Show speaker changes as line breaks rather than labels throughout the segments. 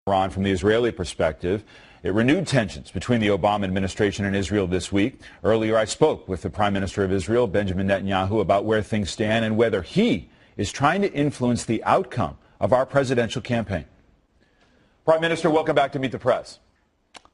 Iran from the Israeli perspective. It renewed tensions between the Obama administration and Israel this week. Earlier, I spoke with the Prime Minister of Israel, Benjamin Netanyahu, about where things stand and whether he is trying to influence the outcome of our presidential campaign. Prime Minister, welcome back to Meet the Press.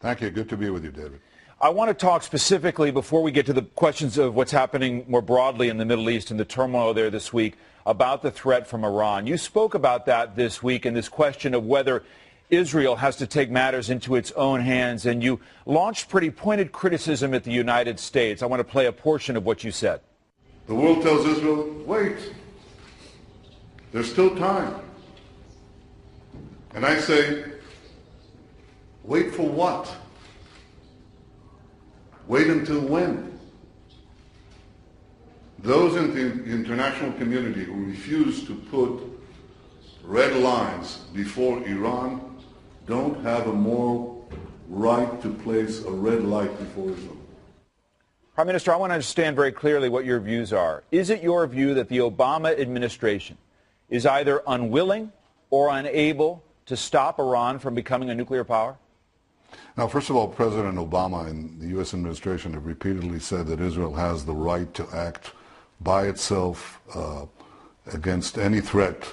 Thank you. Good to be with you, David.
I want to talk specifically, before we get to the questions of what's happening more broadly in the Middle East and the turmoil there this week, about the threat from Iran. You spoke about that this week and this question of whether Israel has to take matters into its own hands, and you launched pretty pointed criticism at the United States. I want to play a portion of what you said.
The world tells Israel, wait, there's still time. And I say, wait for what? Wait until when? Those in the international community who refuse to put red lines before Iran don't have a moral right to place a red light before Israel.
Prime Minister, I want to understand very clearly what your views are. Is it your view that the Obama administration is either unwilling or unable to stop Iran from becoming a nuclear power?
Now, first of all, President Obama and the U.S. administration have repeatedly said that Israel has the right to act by itself against any threat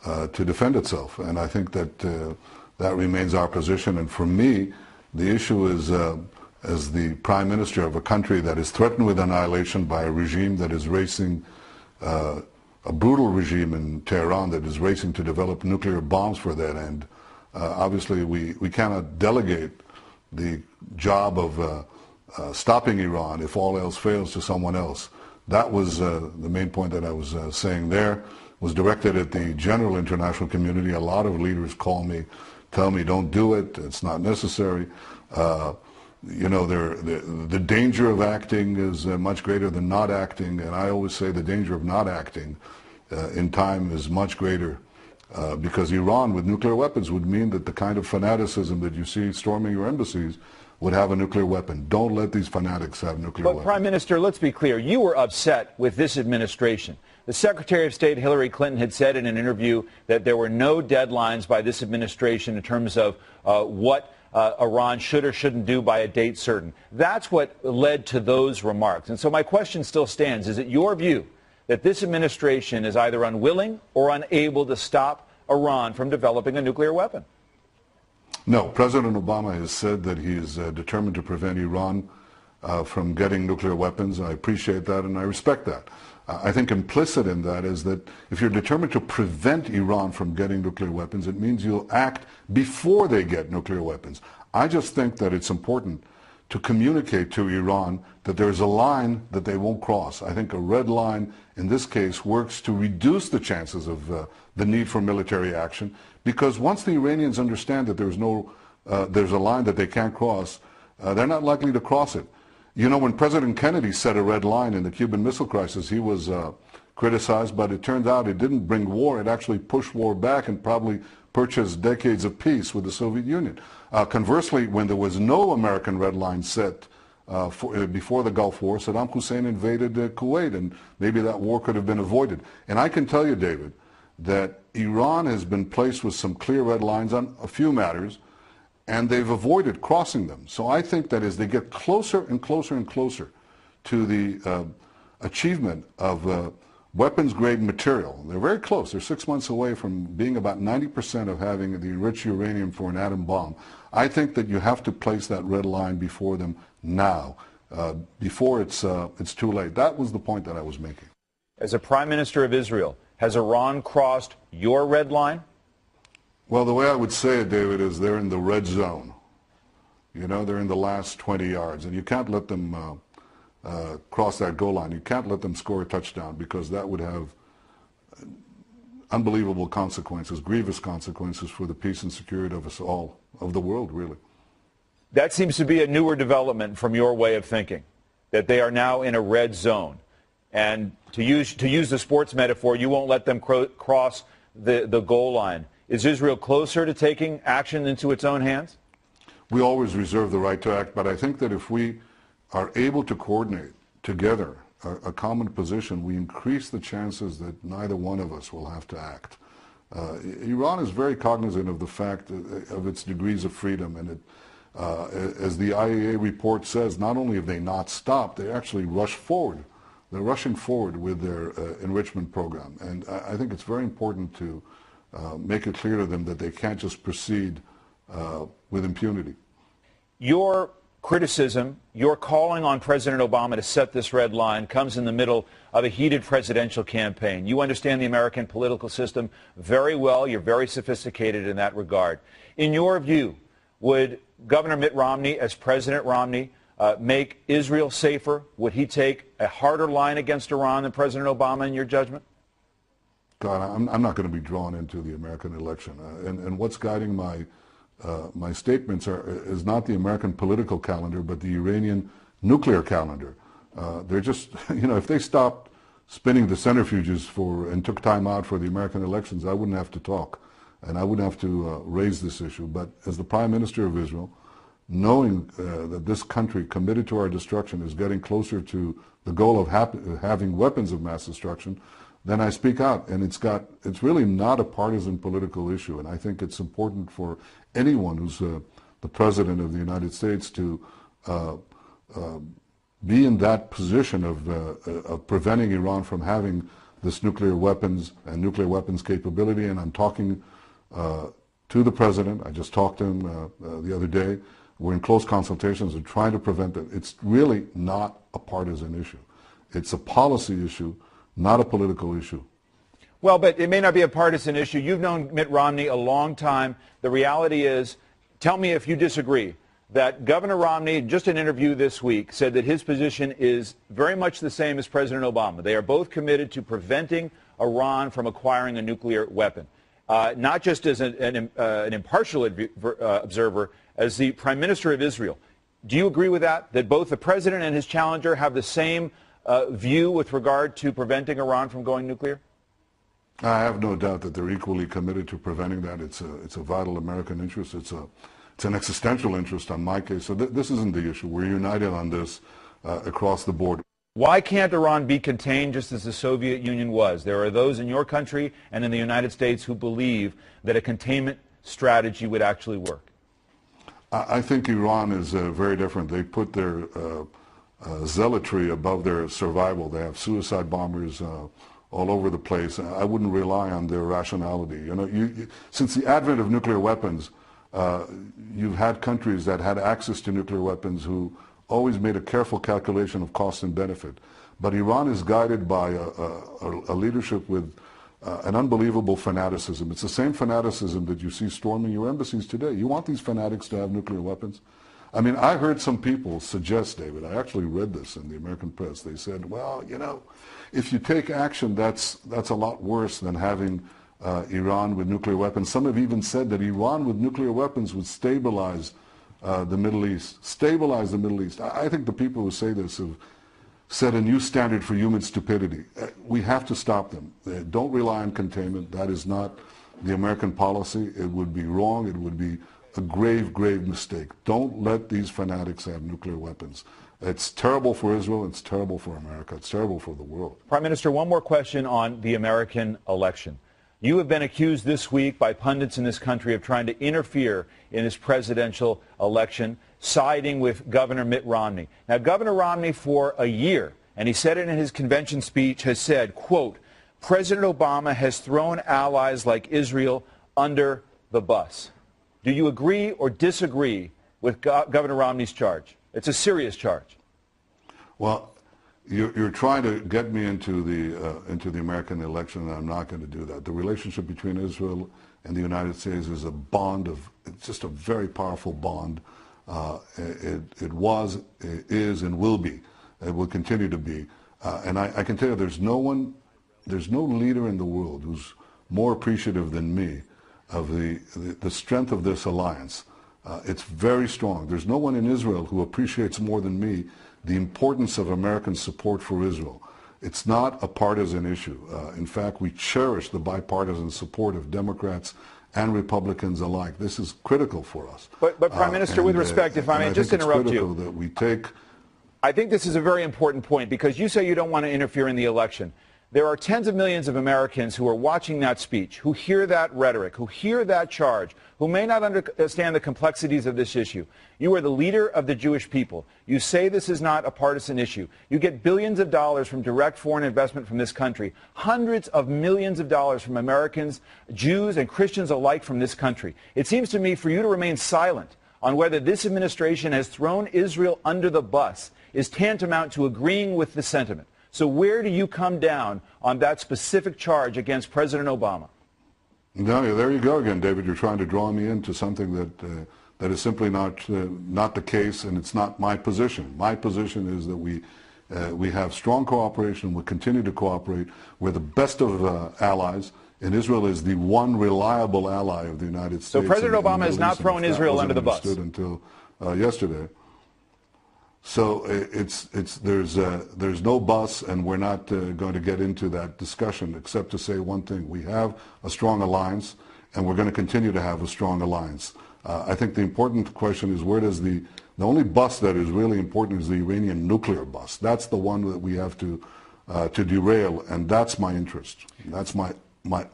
to defend itself. And I think that that remains our position. And for me, the issue is, as the Prime Minister of a country that is threatened with annihilation by a regime that is racing, a brutal regime in Tehran that is racing to develop nuclear bombs for that end, obviously we cannot delegate the job of stopping Iran, if all else fails, to someone else. That was the main point that I was saying there, was directed at the general international community. A lot of leaders call me, tell me don't do it, it's not necessary. You know, the danger of acting is much greater than not acting, and I always say the danger of not acting in time is much greater. Because Iran with nuclear weapons would mean that the kind of fanaticism that you see storming your embassies would have a nuclear weapon. Don't let these fanatics have nuclear weapons.
But Prime Minister, let's be clear. You were upset with this administration. The Secretary of State Hillary Clinton had said in an interview that there were no deadlines by this administration in terms of what Iran should or shouldn't do by a date certain. That's what led to those remarks. And so my question still stands. Is it your view that this administration is either unwilling or unable to stop Iran from developing a nuclear weapon?
No. President Obama has said that he is determined to prevent Iran from getting nuclear weapons. I appreciate that and I respect that. I think implicit in that is that if you're determined to prevent Iran from getting nuclear weapons, it means you'll act before they get nuclear weapons. I just think that it's important to communicate to Iran that there's a line that they won't cross. I think a red line in this case works to reduce the chances of the need for military action, because once the Iranians understand that there's a line that they can't cross, they're not likely to cross it. You know, when President Kennedy set a red line in the Cuban Missile Crisis, he was criticized, but it turned out it didn't bring war. It actually pushed war back and probably purchased decades of peace with the Soviet Union. Conversely, when there was no American red line set before the Gulf War, Saddam Hussein invaded Kuwait, and maybe that war could have been avoided. And I can tell you, David, that Iran has been placed with some clear red lines on a few matters, and they've avoided crossing them. So I think that as they get closer and closer and closer to the achievement of weapons-grade material, they're very close. They're 6 months away from being about 90% of having the enriched uranium for an atom bomb. I think that you have to place that red line before them now, before it's too late. That was the point that I was making.
As a Prime Minister of Israel, has Iran crossed your red line?
Well, the way I would say it, David, is they're in the red zone. You know, they're in the last 20 yards, and you can't let them cross that goal line. You can't let them score a touchdown, because that would have unbelievable consequences, grievous consequences for the peace and security of us all, of the world, really.
That seems to be a newer development from your way of thinking, that they are now in a red zone. And to use the sports metaphor, you won't let them cross the goal line. Is Israel closer to taking action into its own hands?
We always reserve the right to act, but I think that if we are able to coordinate together a common position, we increase the chances that neither one of us will have to act. Iran is very cognizant of the fact of its degrees of freedom, and as the IAEA report says, not only have they not stopped, they actually rush forward. They're rushing forward with their enrichment program, and I think it's very important to make it clear to them that they can't just proceed with impunity.
Your criticism, your calling on President Obama to set this red line comes in the middle of a heated presidential campaign. You understand the American political system very well. You're very sophisticated in that regard. In your view, would Governor Mitt Romney, as President Romney, make Israel safer? Would he take a harder line against Iran than President Obama, in your judgment?
God, I'm not going to be drawn into the American election. And what's guiding my statements is not the American political calendar, but the Iranian nuclear calendar. They're just, if they stopped spinning the centrifuges and took time out for the American elections, I wouldn't have to talk, and I wouldn't have to raise this issue. But as the Prime Minister of Israel, knowing that this country committed to our destruction is getting closer to the goal of having weapons of mass destruction, then I speak out. And it's really not a partisan political issue. And I think it's important for anyone who's the President of the United States to be in that position of preventing Iran from having this nuclear weapons and nuclear weapons capability. And I'm talking to the President. I just talked to him the other day. We're in close consultations and trying to prevent it. It's really not a partisan issue. It's a policy issue, not a political issue.
Well, but it may not be a partisan issue. You've known Mitt Romney a long time. The reality is, tell me if you disagree, that Governor Romney, just in an interview this week, said that his position is very much the same as President Obama. They are both committed to preventing Iran from acquiring a nuclear weapon. Not just as an impartial observer, as the Prime Minister of Israel. Do you agree with that, that both the President and his challenger have the same view with regard to preventing Iran from going nuclear?
I have no doubt that they're equally committed to preventing that. It's a vital American interest. It's an existential interest on my case. So this isn't the issue. We're united on this across the board.
Why can't Iran be contained just as the Soviet Union was? There are those in your country and in the United States who believe that a containment strategy would actually work.
I think Iran is very different. They put their zealotry above their survival. They have suicide bombers all over the place. I wouldn't rely on their rationality. Since the advent of nuclear weapons, you've had countries that had access to nuclear weapons who always made a careful calculation of cost and benefit. But Iran is guided by a leadership with an unbelievable fanaticism. It's the same fanaticism that you see storming your embassies today. You want these fanatics to have nuclear weapons? I mean, I heard some people suggest, David, I actually read this in the American press. They said, well, if you take action, that's a lot worse than having Iran with nuclear weapons. Some have even said that Iran with nuclear weapons would stabilize the Middle East. Stabilize the Middle East. I think the people who say this have set a new standard for human stupidity. We have to stop them. Don't rely on containment. That is not the American policy. It would be wrong. It would be a grave, grave mistake. Don't let these fanatics have nuclear weapons. It's terrible for Israel. It's terrible for America. It's terrible for the world.
Prime Minister, one more question on the American election. You have been accused this week by pundits in this country of trying to interfere in this presidential election, siding with Governor Mitt Romney. Now, Governor Romney, for a year, and he said it in his convention speech, has said, quote, President Obama has thrown allies like Israel under the bus. Do you agree or disagree with Governor Romney's charge? It's a serious charge.
Well, you're trying to get me into the American election, and I'm not going to do that. The relationship between Israel and the United States is a bond it's just a very powerful bond. It was, it is, and will be. It will continue to be. And I can tell you there's no leader in the world who's more appreciative than me of the strength of this alliance. It's very strong. There's no one in Israel who appreciates more than me the importance of American support for Israel. It's not a partisan issue. In fact, we cherish the bipartisan support of Democrats and Republicans alike. This is critical for us.
But Prime Minister, with respect, if I may just interrupt you.
That I think
There are tens of millions of Americans who are watching that speech, who hear that rhetoric, who hear that charge, who may not understand the complexities of this issue. You are the leader of the Jewish people. You say this is not a partisan issue. You get billions of dollars from direct foreign investment from this country, hundreds of millions of dollars from Americans, Jews and Christians alike from this country. It seems to me for you to remain silent on whether this administration has thrown Israel under the bus is tantamount to agreeing with the sentiment. So where do you come down on that specific charge against President Obama?
No, there you go again, David. You're trying to draw me into something that is simply not the case, and it's not my position. My position is that we have strong cooperation. We continue to cooperate. We're the best of allies, and Israel is the one reliable ally of the United States.
So President Obama has not thrown Israel under the bus
until yesterday. So there's no bus, and we're not going to get into that discussion except to say one thing. We have a strong alliance, and we're going to continue to have a strong alliance. I think the important question is where does the only bus that is really important is the Iranian nuclear bus. That's the one that we have to derail, and that's my interest. That's my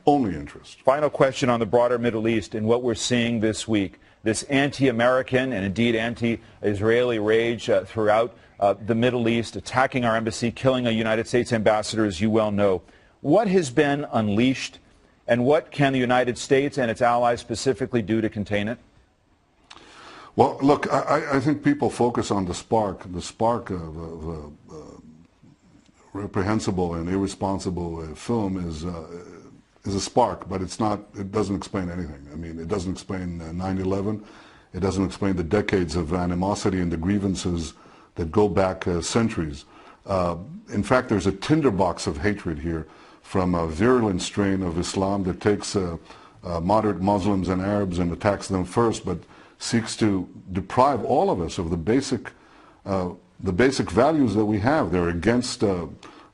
only interest.
Final question on the broader Middle East and what we're seeing this week. This anti-American and indeed anti-Israeli rage throughout the Middle East, attacking our embassy, killing a United States ambassador, as you well know. What has been unleashed, and what can the United States and its allies specifically do to contain it?
Well, look, I think people focus on the spark of reprehensible and irresponsible film is a spark, but it doesn't explain anything. I mean, it doesn't explain 9/11. It doesn't explain the decades of animosity and the grievances that go back centuries. In fact, there's a tinderbox of hatred here from a virulent strain of Islam that takes moderate Muslims and Arabs and attacks them first, but seeks to deprive all of us of the basic values that we have. They're against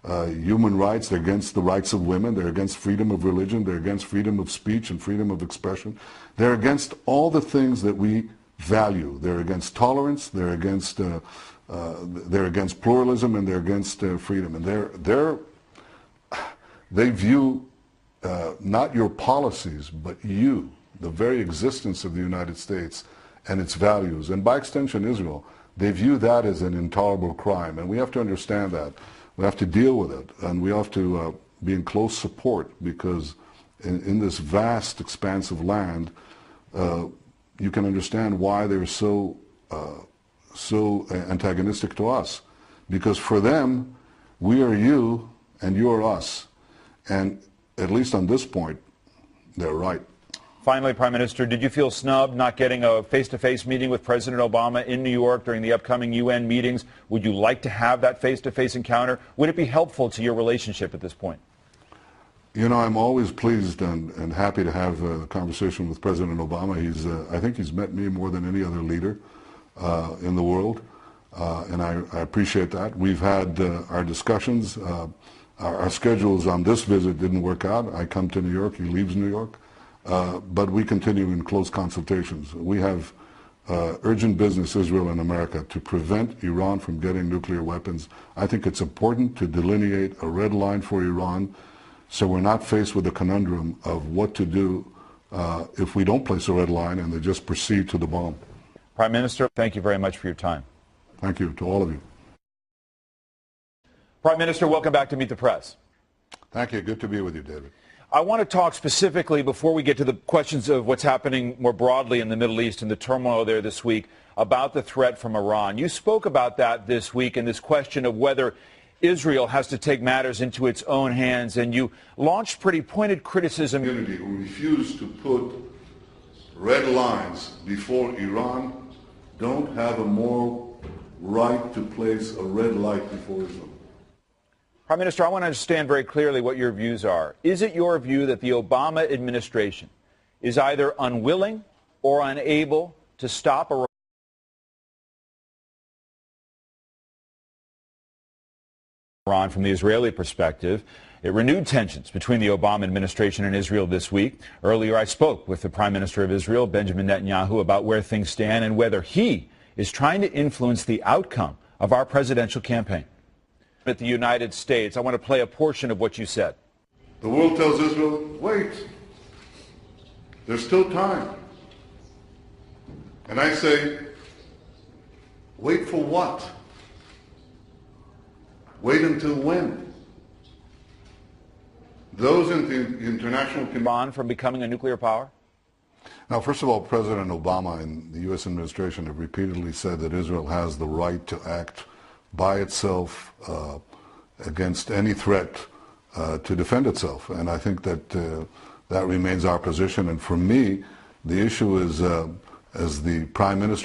human rights, they're against the rights of women, they're against freedom of religion, they're against freedom of speech and freedom of expression. They're against all the things that we value. They're against tolerance, they're against pluralism, and they're against freedom. And they view not your policies, but you, the very existence of the United States and its values, and by extension Israel, they view that as an intolerable crime. And we have to understand that. We have to deal with it, and we have to be in close support, because in this vast expanse of land, you can understand why they're so antagonistic to us. Because for them, we are you and you are us. And at least on this point, they're right.
Finally, Prime Minister, did you feel snubbed not getting a face-to-face meeting with President Obama in New York during the upcoming UN meetings? Would you like to have that face-to-face encounter? Would it be helpful to your relationship at this point?
You know, I'm always pleased and happy to have a conversation with President Obama. I think he's met me more than any other leader in the world, and I appreciate that. We've had our discussions. Our schedules on this visit didn't work out. I come to New York, he leaves New York. But we continue in close consultations. We have urgent business, Israel and America, to prevent Iran from getting nuclear weapons. I think it's important to delineate a red line for Iran, so we're not faced with the conundrum of what to do if we don't place a red line and they just proceed to the bomb.
Prime Minister, thank you very much for your time.
Thank you to all of you.
Prime Minister, welcome back to Meet the Press.
Thank you. Good to be with you, David.
I want to talk specifically, before we get to the questions of what's happening more broadly in the Middle East and the turmoil there this week, about the threat from Iran. You spoke about that this week and this question of whether Israel has to take matters into its own hands, and you launched pretty pointed criticism.
Community who refuse to put red lines before Iran don't have a moral right to place a red light before Israel.
Prime Minister, I want to understand very clearly what your views are. Is it your view that the Obama administration is either unwilling or unable to stop Iran from the Israeli perspective? It renewed tensions between the Obama administration and Israel this week. Earlier, I spoke with the Prime Minister of Israel, Benjamin Netanyahu, about where things stand and whether he is trying to influence the outcome of our presidential campaign. at the United States. I want to play a portion of what you said.
The world tells Israel, wait, there's still time. And I say, wait for what? Wait until when? Those in the international community...
Iran from becoming a nuclear power?
Now, first of all, President Obama and the U.S. administration have repeatedly said that Israel has the right to act by itself against any threat to defend itself. And I think that that remains our position. And for me, the issue is, as the Prime Minister